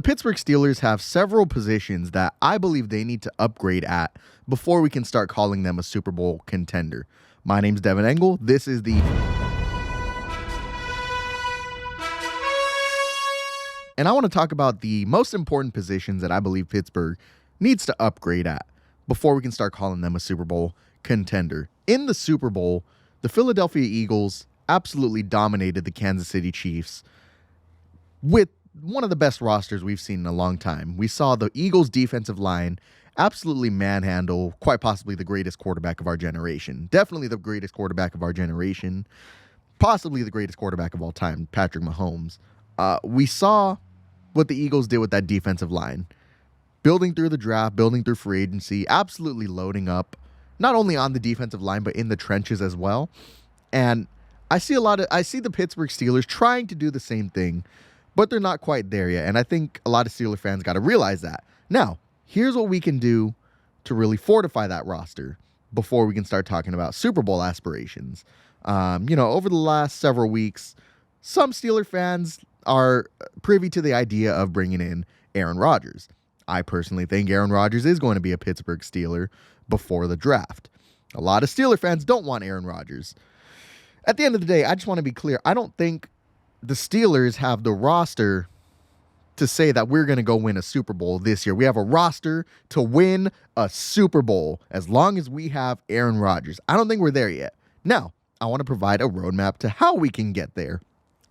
Pittsburgh Steelers have several positions that I believe they need to upgrade at before we can start calling them a Super Bowl contender. My name's Devin Engel. This is the... And I want to talk about the most important positions that I believe Pittsburgh needs to upgrade at before we can start calling them a Super Bowl contender. In the Super Bowl, the Philadelphia Eagles absolutely dominated the Kansas City Chiefs with one of the best rosters we've seen in a long time. We saw the Eagles' defensive line absolutely manhandle quite possibly the greatest quarterback of our generation. Definitely the greatest quarterback of our generation. Possibly the greatest quarterback of all time, Patrick Mahomes. We saw what the Eagles did with that defensive line. Building through the draft, building through free agency, absolutely loading up, not only on the defensive line, but in the trenches as well. And I see the Pittsburgh Steelers trying to do the same thing, but they're not quite there yet. And I think a lot of Steeler fans got to realize that. Now, here's what we can do to really fortify that roster before we can start talking about Super Bowl aspirations. Over the last several weeks, some Steeler fans are privy to the idea of bringing in Aaron Rodgers. I personally think Aaron Rodgers is going to be a Pittsburgh Steeler before the draft. A lot of Steeler fans don't want Aaron Rodgers. At the end of the day, I just want to be clear. I don't think the Steelers have the roster to say that we're going to go win a Super Bowl this year. We have a roster to win a Super Bowl as long as we have Aaron Rodgers. I don't think we're there yet. Now, I want to provide a roadmap to how we can get there,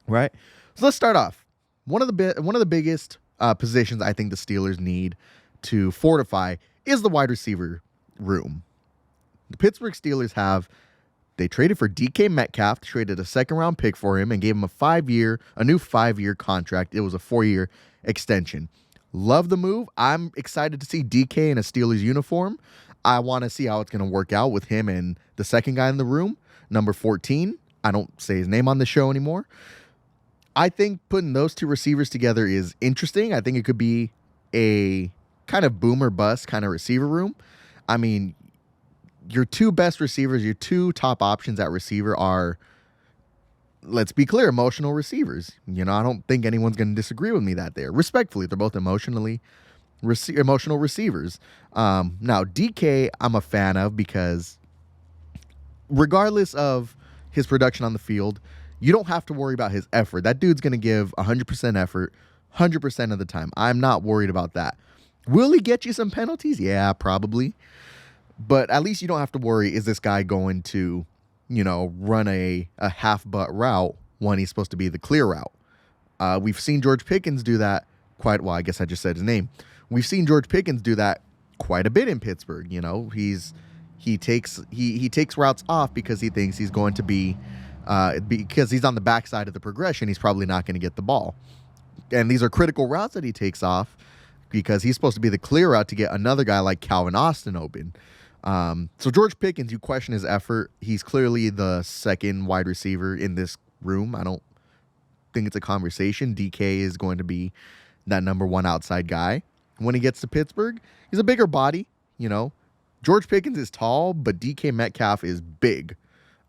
right? So let's start off. One of the biggest positions I think the Steelers need to fortify is the wide receiver room. The Pittsburgh Steelers they traded for DK Metcalf, traded a second-round pick for him, and gave him a new 5-year contract. It was a 4-year extension. Love the move. I'm excited to see DK in a Steelers uniform. I want to see how it's going to work out with him and the second guy in the room, number 14. I don't say his name on the show anymore. I think putting those two receivers together is interesting. I think it could be a kind of boom or bust kind of receiver room. I mean, your two best receivers, your two top options at receiver are, let's be clear, emotional receivers. I don't think anyone's going to disagree with me that there. Respectfully, they're both emotional receivers. Now, DK, I'm a fan of because regardless of his production on the field, you don't have to worry about his effort. That dude's going to give 100% effort 100% of the time. I'm not worried about that. Will he get you some penalties? Yeah, probably. But at least you don't have to worry, is this guy going to, run a half-butt route when he's supposed to be the clear route? We've seen George Pickens do that I guess I just said his name. We've seen George Pickens do that quite a bit in Pittsburgh. He takes routes off because he thinks he's going to be, because he's on the backside of the progression, he's probably not going to get the ball. And these are critical routes that he takes off because he's supposed to be the clear route to get another guy like Calvin Austin open. So George Pickens, you question his effort. He's clearly the second wide receiver in this room. I don't think it's a conversation. DK is going to be that number one outside guy. When he gets to Pittsburgh, he's a bigger body. George Pickens is tall, but DK Metcalf is big.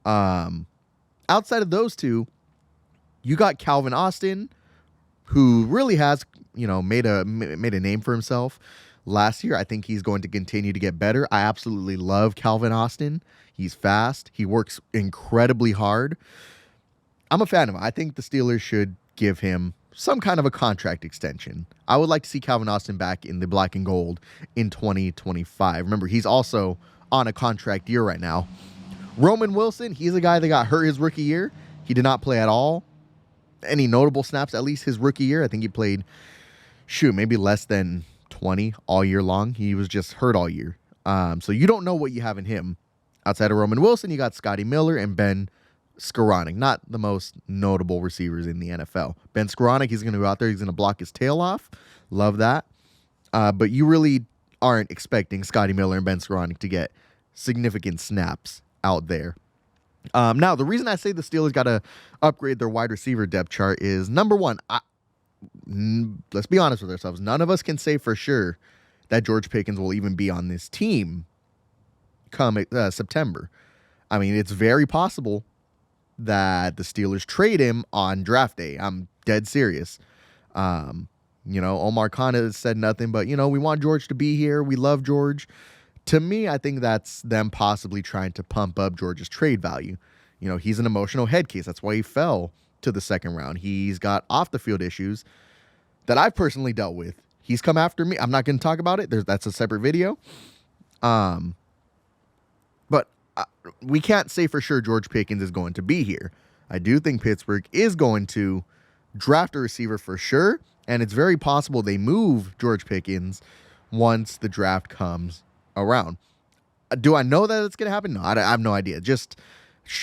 Outside of those two, you got Calvin Austin, who really has, made a name for himself last year. I think he's going to continue to get better. I absolutely love Calvin Austin. He's fast. He works incredibly hard. I'm a fan of him. I think the Steelers should give him some kind of a contract extension. I would like to see Calvin Austin back in the black and gold in 2025. Remember, he's also on a contract year right now. Roman Wilson, he's a guy that got hurt his rookie year. He did not play at all. Any notable snaps, at least his rookie year. I think he played, maybe less than 20 all year long. He was just hurt all year. So you don't know what you have in him. Outside of Roman Wilson, you got Scotty Miller and Ben Skoranek. Not the most notable receivers in the NFL. Ben Skoranek, he's going to go out there. He's going to block his tail off. Love that. But you really aren't expecting Scotty Miller and Ben Skoranek to get significant snaps out there. Now, the reason I say the Steelers got to upgrade their wide receiver depth chart is, number one, let's be honest with ourselves. None of us can say for sure that George Pickens will even be on this team come September. I mean, it's very possible that the Steelers trade him on draft day. I'm dead serious. Omar Khan has said nothing, but, we want George to be here. We love George. To me, I think that's them possibly trying to pump up George's trade value. He's an emotional head case. That's why he fell to the second round. He's got off the field issues that I've personally dealt with. He's come after me. I'm not going to talk about it. That's a separate video. But we can't say for sure George Pickens is going to be here. I do think Pittsburgh is going to draft a receiver for sure, and it's very possible they move George Pickens once the draft comes around. Do I know that it's going to happen? No, I have no idea.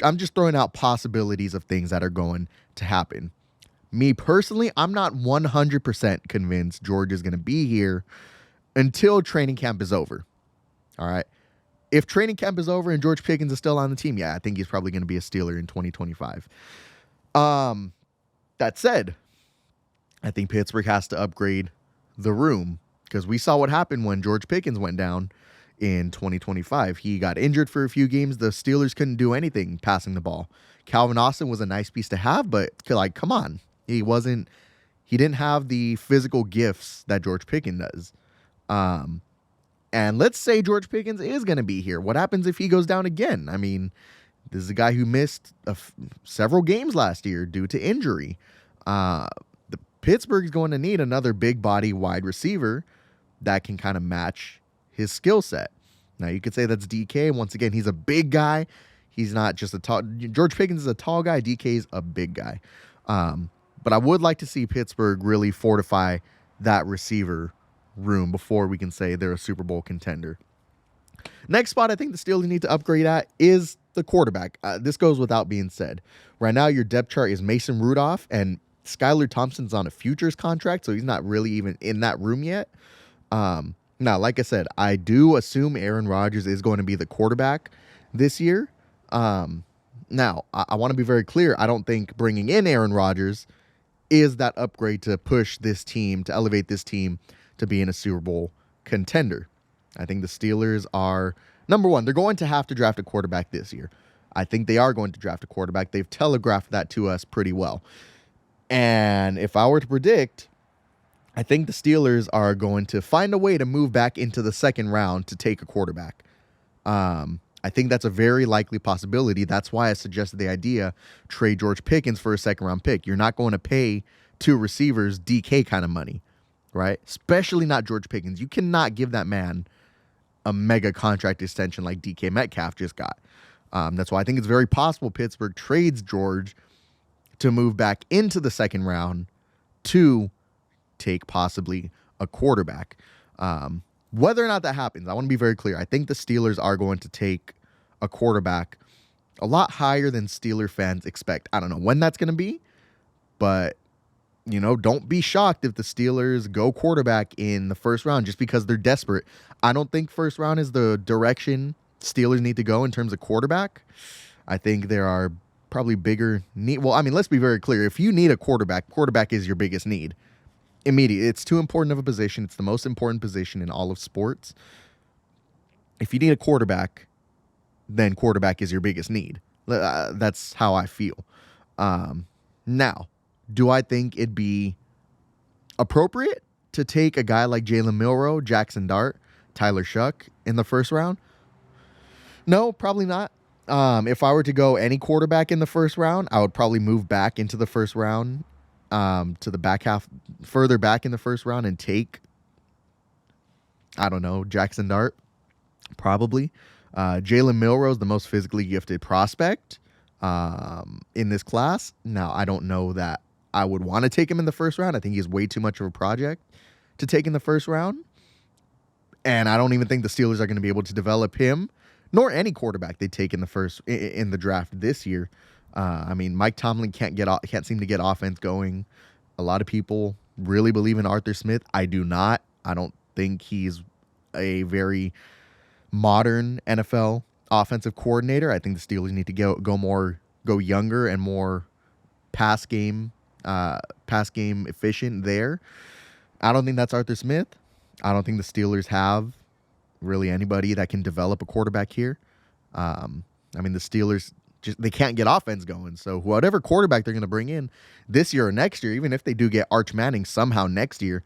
I'm just throwing out possibilities of things that are going to happen. Me personally, I'm not 100% convinced George is going to be here until training camp is over. All right. If training camp is over and George Pickens is still on the team, I think he's probably going to be a Steeler in 2025. That said, I think Pittsburgh has to upgrade the room because we saw what happened when George Pickens went down in 2025. He got injured for a few games. The Steelers couldn't do anything passing the ball. Calvin Austin was a nice piece to have, but come on. He didn't have the physical gifts that George Pickens does. And let's say George Pickens is going to be here. What happens if he goes down again? I mean, this is a guy who missed several games last year due to injury. Pittsburgh's going to need another big body wide receiver that can kind of match his skill set. Now, you could say that's DK. Once again, he's a big guy. He's not just a tall. George Pickens is a tall guy. DK's a big guy. But I would like to see Pittsburgh really fortify that receiver room before we can say they're a Super Bowl contender. Next spot I think the Steelers need to upgrade at is the quarterback. This goes without being said. Right now, your depth chart is Mason Rudolph, and Skylar Thompson's on a futures contract, so he's not really even in that room yet. Now, like I said, I do assume Aaron Rodgers is going to be the quarterback this year. Now, I want to be very clear. I don't think bringing in Aaron Rodgers is that upgrade to push this team, to elevate this team to being a Super Bowl contender. I think the Steelers are, number one, they're going to have to draft a quarterback this year. I think they are going to draft a quarterback. They've telegraphed that to us pretty well. And if I were to predict, I think the Steelers are going to find a way to move back into the second round to take a quarterback. I think that's a very likely possibility. That's why I suggested the idea, trade George Pickens for a second-round pick. You're not going to pay two receivers DK kind of money, right? Especially not George Pickens. You cannot give that man a mega contract extension like DK Metcalf just got. That's why I think it's very possible Pittsburgh trades George to move back into the second round to take possibly a quarterback. Whether or not that happens, I want to be very clear. I think the Steelers are going to take a quarterback a lot higher than Steeler fans expect. I don't know when that's going to be, but, don't be shocked if the Steelers go quarterback in the first round just because they're desperate. I don't think first round is the direction Steelers need to go in terms of quarterback. I think there are probably bigger need. Well, I mean, let's be very clear. If you need a quarterback is your biggest need. Immediate. It's too important of a position. It's the most important position in all of sports. If you need a quarterback, then quarterback is your biggest need. That's how I feel. Now, do I think it'd be appropriate to take a guy like Jalen Milroe, Jackson Dart, Tyler Shuck in the first round? No, probably not. If I were to go any quarterback in the first round, I would probably move back into the first round to the back half, further back in the first round and take, I don't know, Jackson Dart, probably. Jalen Milroe is the most physically gifted prospect in this class. Now, I don't know that I would want to take him in the first round. I think he's way too much of a project to take in the first round. And I don't even think the Steelers are going to be able to develop him, nor any quarterback they take in the draft this year. I mean, Mike Tomlin can't seem to get offense going. A lot of people really believe in Arthur Smith. I do not. I don't think he's a very modern NFL offensive coordinator. I think the Steelers need to go younger and more pass game efficient there. I don't think that's Arthur Smith. I don't think the Steelers have really anybody that can develop a quarterback here. I mean, the Steelers just they can't get offense going. So whatever quarterback they're going to bring in this year or next year, even if they do get Arch Manning somehow next year,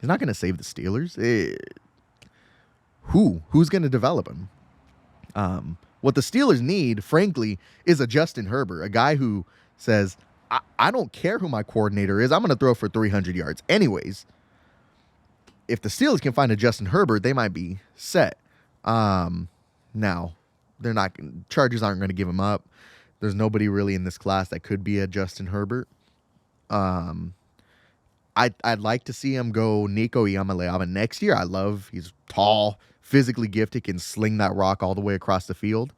he's not going to save the Steelers. Who's going to develop him? What the Steelers need, frankly, is a Justin Herbert, a guy who says, I don't care who my coordinator is. I'm going to throw for 300 yards. Anyways, if the Steelers can find a Justin Herbert, they might be set. Now, Chargers aren't going to give him up. There's nobody really in this class that could be a Justin Herbert. I'd like to see him go Nico Iamaleava next year. He's tall, physically gifted, can sling that rock all the way across the field.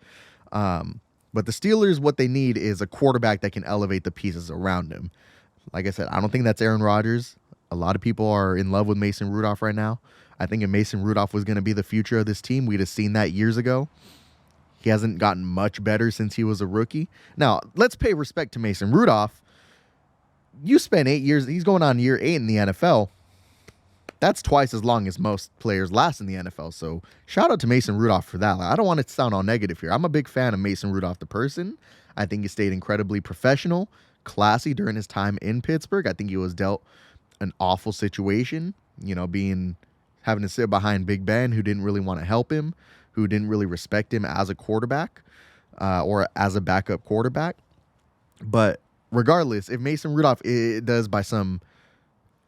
But the Steelers, what they need is a quarterback that can elevate the pieces around him. Like I said, I don't think that's Aaron Rodgers. A lot of people are in love with Mason Rudolph right now. I think if Mason Rudolph was going to be the future of this team, we'd have seen that years ago. He hasn't gotten much better since he was a rookie. Now, let's pay respect to Mason Rudolph. You spent 8 years. He's going on year 8 in the NFL. That's twice as long as most players last in the NFL. So shout out to Mason Rudolph for that. I don't want it to sound all negative here. I'm a big fan of Mason Rudolph, the person. I think he stayed incredibly professional, classy during his time in Pittsburgh. I think he was dealt an awful situation, having to sit behind Big Ben, who didn't really want to help him, who didn't really respect him as a quarterback or as a backup quarterback. But regardless, if Mason Rudolph does by some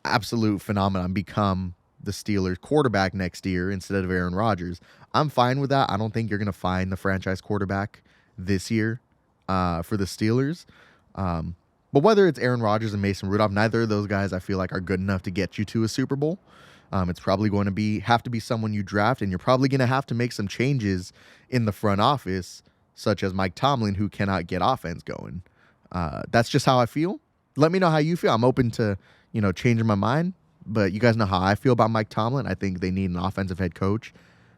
absolute phenomenon become the Steelers quarterback next year instead of Aaron Rodgers, I'm fine with that. I don't think you're going to find the franchise quarterback this year for the Steelers. But whether it's Aaron Rodgers and Mason Rudolph, neither of those guys I feel like are good enough to get you to a Super Bowl. It's probably going to have to be someone you draft, and you're probably going to have to make some changes in the front office, such as Mike Tomlin, who cannot get offense going. That's just how I feel. Let me know how you feel. I'm open to changing my mind, but you guys know how I feel about Mike Tomlin. I think they need an offensive head coach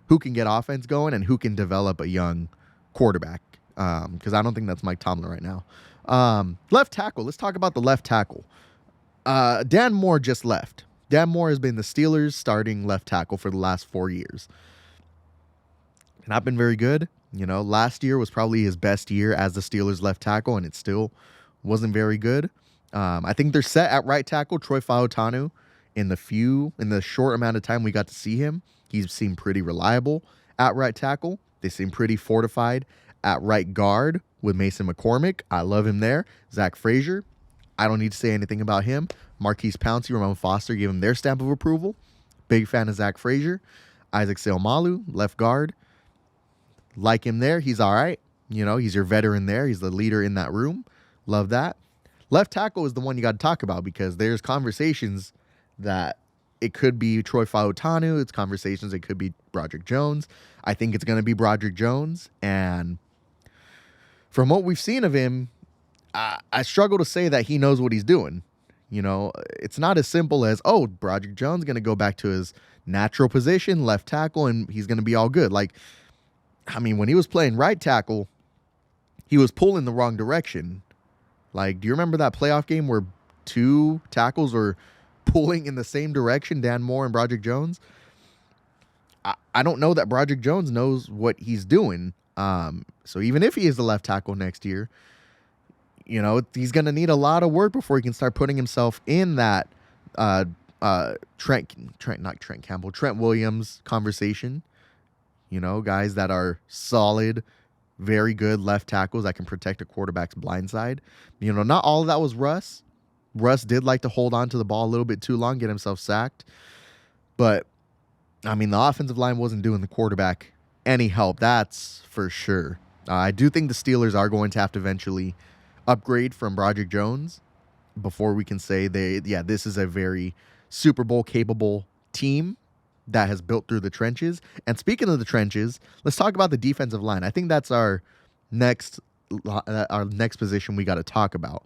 who can get offense going and who can develop a young quarterback, because I don't think that's Mike Tomlin right now. Left tackle. Let's talk about the left tackle. Dan Moore just left. Dan Moore has been the Steelers' starting left tackle for the last 4 years. Not been very good. Last year was probably his best year as the Steelers' left tackle, and it still wasn't very good. I think they're set at right tackle. Troy Fautanu, in the short amount of time we got to see him, he's seemed pretty reliable at right tackle. They seem pretty fortified at right guard with Mason McCormick. I love him there. Zach Frazier, I don't need to say anything about him. Marquise Pouncey, Ramon Foster gave him their stamp of approval. Big fan of Zach Frazier. Isaac Seumalo, left guard. Like him there. He's all right. He's your veteran there. He's the leader in that room. Love that. Left tackle is the one you got to talk about, because there's conversations that it could be Troy Fautanu. It's conversations it could be Broderick Jones. I think it's going to be Broderick Jones. And from what we've seen of him, I struggle to say that he knows what he's doing. It's not as simple as, Broderick Jones is going to go back to his natural position, left tackle, and he's going to be all good. When he was playing right tackle, he was pulling the wrong direction. Do you remember that playoff game where 2 tackles were pulling in the same direction, Dan Moore and Broderick Jones? I don't know that Broderick Jones knows what he's doing. So even if he is the left tackle next year, he's going to need a lot of work before he can start putting himself in that Trent Williams conversation. Guys that are solid, very good left tackles that can protect a quarterback's blind side. Not all of that was Russ. Russ did like to hold on to the ball a little bit too long, get himself sacked. But, the offensive line wasn't doing the quarterback any help, that's for sure. I do think the Steelers are going to have to eventually upgrade from Broderick Jones before we can say this is a very Super Bowl capable team that has built through the trenches. And speaking of the trenches, let's talk about the defensive line. I think that's our next position we got to talk about.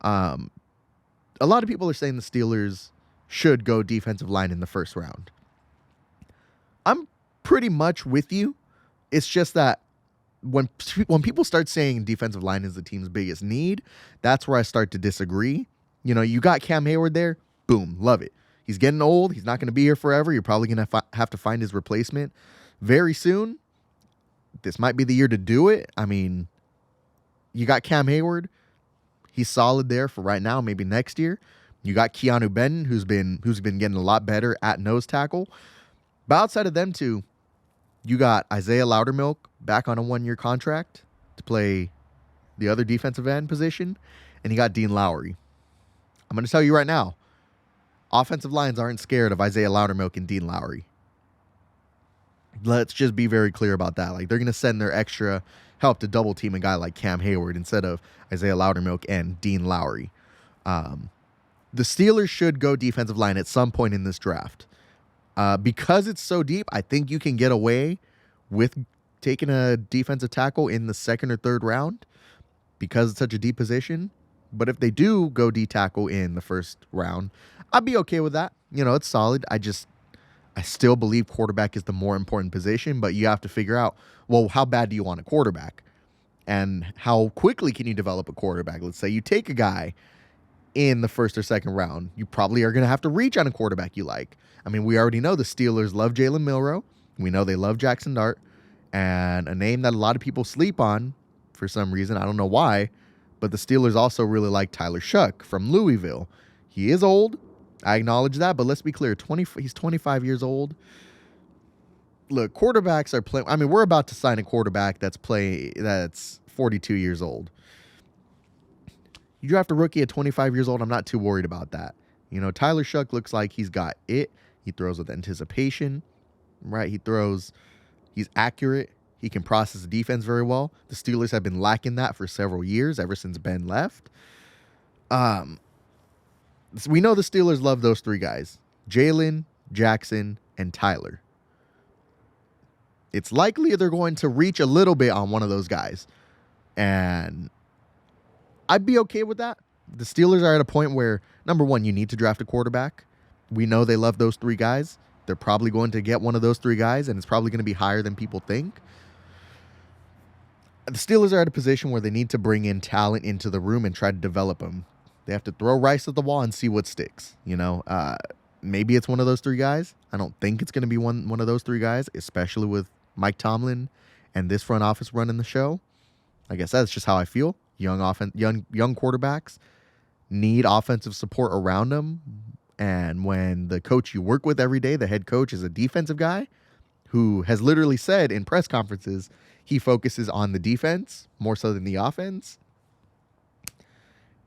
A lot of people are saying the Steelers should go defensive line in the first round. I'm pretty much with you. It's just that when people start saying defensive line is the team's biggest need, that's where I start to disagree. You got Cam Hayward there. Boom. Love it. He's getting old. He's not going to be here forever. You're probably going to have to find his replacement very soon. This might be the year to do it. You got Cam Hayward. He's solid there for right now, maybe next year. You got Keanu Benton, who's been getting a lot better at nose tackle. But outside of them two, you got Isaiah Loudermilk back on a 1-year contract to play the other defensive end position. And you got Dean Lowry. I'm going to tell you right now, offensive lines aren't scared of Isaiah Loudermilk and Dean Lowry. Let's just be very clear about that. Like, they're going to send their extra help to double team a guy like Cam Hayward instead of Isaiah Loudermilk and Dean Lowry. The Steelers should go defensive line at some point in this draft. Because it's so deep, I think you can get away with taking a defensive tackle in the second or third round because it's such a deep position. But if they do go D tackle in the first round, I'd be okay with that. It's solid. I still believe quarterback is the more important position, but you have to figure out, well, how bad do you want a quarterback? And how quickly can you develop a quarterback? Let's say you take a guy in the first or second round. You probably are going to have to reach on a quarterback you like. I mean, we already know the Steelers love Jalen Milroe. We know they love Jackson Dart. And a name that a lot of people sleep on for some reason, I don't know why, but the Steelers also really like Tyler Shuck from Louisville. He is old. I acknowledge that, but let's be clear. He's 25 years old. Look, quarterbacks are playing. I mean, we're about to sign a quarterback that's 42 years old. You draft a rookie at 25 years old, I'm not too worried about that. Tyler Shuck looks like he's got it. He throws with anticipation, right? He's accurate. He can process the defense very well. The Steelers have been lacking that for several years, ever since Ben left. We know the Steelers love those three guys, Jalen, Jackson, and Tyler. It's likely they're going to reach a little bit on one of those guys. And I'd be okay with that. The Steelers are at a point where, number one, you need to draft a quarterback. We know they love those three guys. They're probably going to get one of those three guys, and it's probably going to be higher than people think. The Steelers are at a position where they need to bring in talent into the room and try to develop them. They have to throw rice at the wall and see what sticks. Maybe it's one of those three guys. I don't think it's going to be one of those three guys, especially with Mike Tomlin and this front office running the show. I guess that's just how I feel. Young quarterbacks need offensive support around them. And when the coach you work with every day, the head coach, is a defensive guy who has literally said in press conferences he focuses on the defense more so than the offense,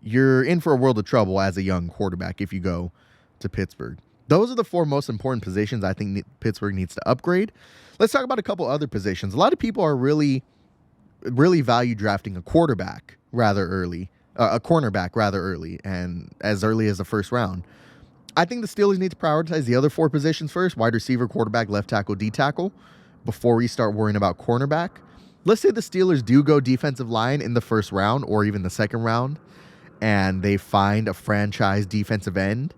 you're in for a world of trouble as a young quarterback if you go to Pittsburgh. Those are the four most important positions I think Pittsburgh needs to upgrade. Let's talk about a couple other positions. A lot of people are really value drafting a cornerback rather early, and as early as the first round. I think the Steelers need to prioritize the other four positions first: wide receiver, quarterback, left tackle, D tackle, before we start worrying about cornerback. Let's say the Steelers do go defensive line in the first round or even the second round, and they find a franchise defensive end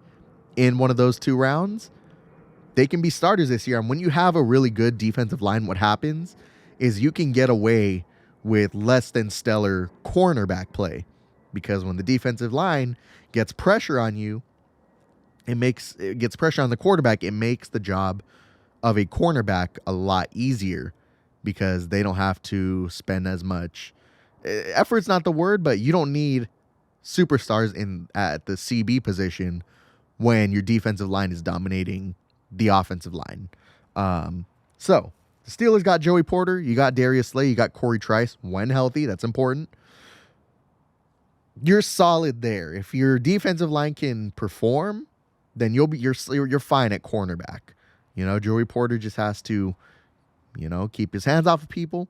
in one of those two rounds. They can be starters this year. And when you have a really good defensive line, what happens is you can get away with less than stellar cornerback play, because when the defensive line gets pressure on you, it gets pressure on the quarterback. It makes the job of a cornerback a lot easier because they don't have to spend as much. Effort's not the word, but you don't need superstars at the CB position when your defensive line is dominating the offensive line. So the Steelers got Joey Porter, you got Darius Slay, you got Corey Trice when healthy. That's important. You're solid there. If your defensive line can perform, then you're fine at cornerback. Joey Porter just has to, keep his hands off of people,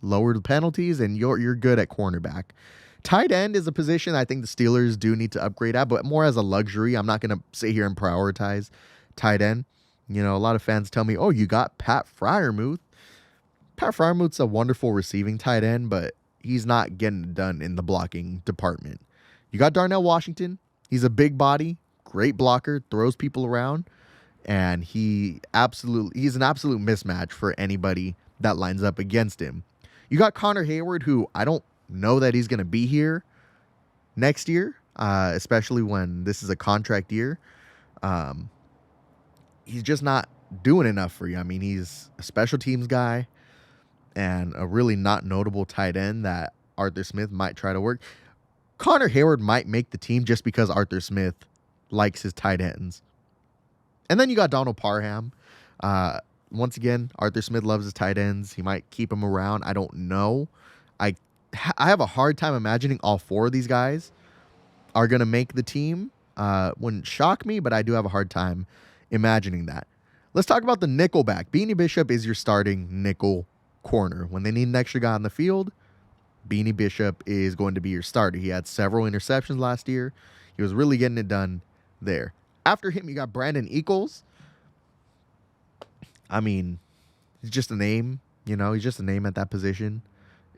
lower the penalties, and you're good at cornerback. Tight end is a position I think the Steelers do need to upgrade at, but more as a luxury. I'm not going to sit here and prioritize tight end. A lot of fans tell me, oh, you got Pat Freiermuth. Pat Freiermuth's a wonderful receiving tight end, but he's not getting it done in the blocking department. You got Darnell Washington. He's a big body, great blocker, throws people around, and he's an absolute mismatch for anybody that lines up against him. You got Connor Hayward, who I don't know that he's going to be here next year, especially when this is a contract year. He's just not doing enough for you. I mean, he's a special teams guy and a really not notable tight end that Arthur Smith might try to work. Connor Hayward might make the team just because Arthur Smith likes his tight ends. And then you got Donald Parham. Once again, Arthur Smith loves his tight ends. He might keep him around. I don't know. I have a hard time imagining all four of these guys are going to make the team. Wouldn't shock me, but I do have a hard time imagining that. Let's talk about the nickelback. Beanie Bishop is your starting nickel corner. When they need an extra guy on the field, Beanie Bishop is going to be your starter. He had several interceptions last year. He was really getting it done there. After him, you got Brandon Echols. I mean, he's just a name. He's just a name at that position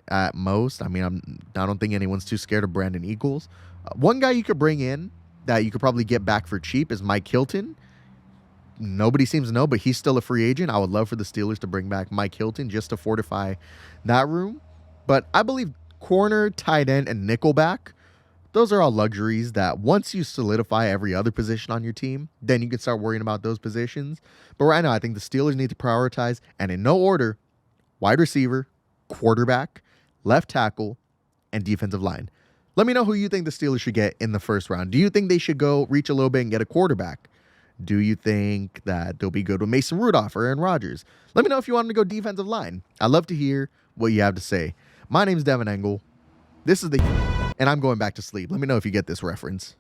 at most. I mean, I don't think anyone's too scared of Brandon Echols. One guy you could bring in that you could probably get back for cheap is Mike Hilton. Nobody seems to know, but he's still a free agent. I would love for the Steelers to bring back Mike Hilton just to fortify that room. But I believe corner, tight end, and nickelback, those are all luxuries that once you solidify every other position on your team, then you can start worrying about those positions. But right now, I think the Steelers need to prioritize, and in no order, wide receiver, quarterback, left tackle, and defensive line. Let me know who you think the Steelers should get in the first round. Do you think they should go reach a little bit and get a quarterback? Do you think that they'll be good with Mason Rudolph or Aaron Rodgers? Let me know if you want them to go defensive line. I'd love to hear what you have to say. My name's Devin Engel. This is and I'm going back to sleep. Let me know if you get this reference.